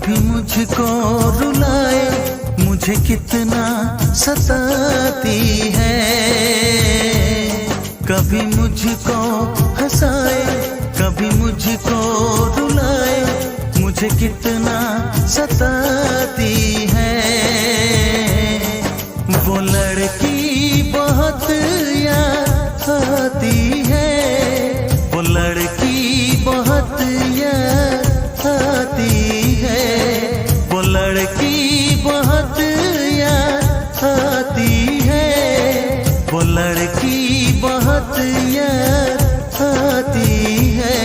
कभी मुझको रुलाए, मुझे कितना सताती है। कभी मुझको हंसाए, कभी मुझको रुलाए, मुझे कितना सताती है। वो लड़की बहुत याद आती है, वो लड़की बहुत याद आती है, वो लड़की बहुत याद आती है, वो लड़की बहुत याद आती है।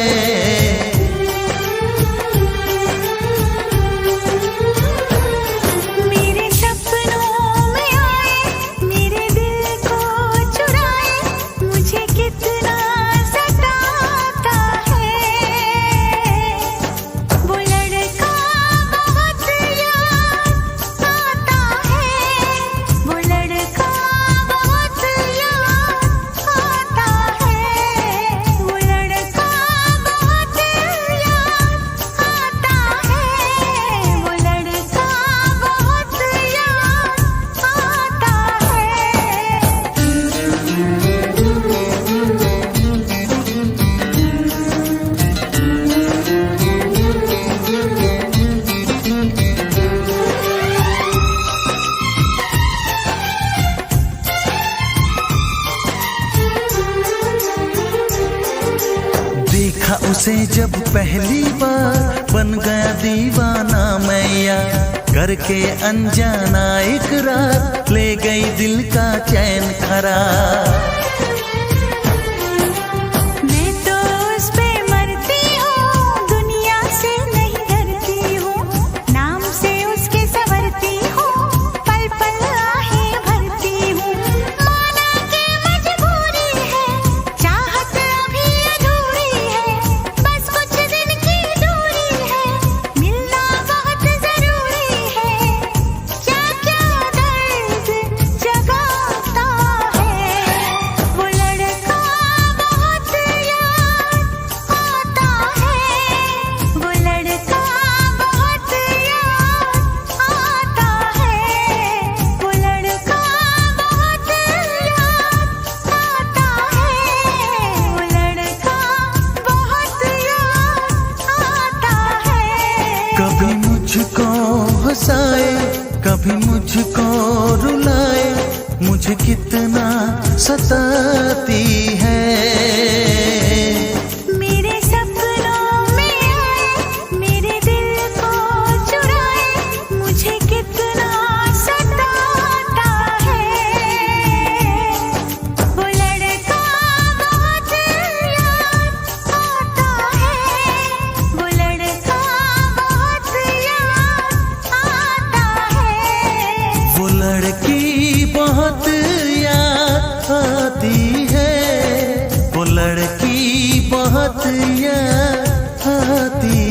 देखा उसे जब पहली बार, बन गया दीवाना मैया। करके अनजाना इकरार, ले गई दिल का चैन करार। कभी मुझको हंसाए, कभी मुझको रुलाए, मुझे कितना सताती है। मेरे सपनों में आए, मेरे दिल को चुराए, मुझे कितना सताता है। वो लड़का बहुत याद आता है, वो लड़का वो लड़की बहुत याद आती है, वो लड़की बहुत याद आती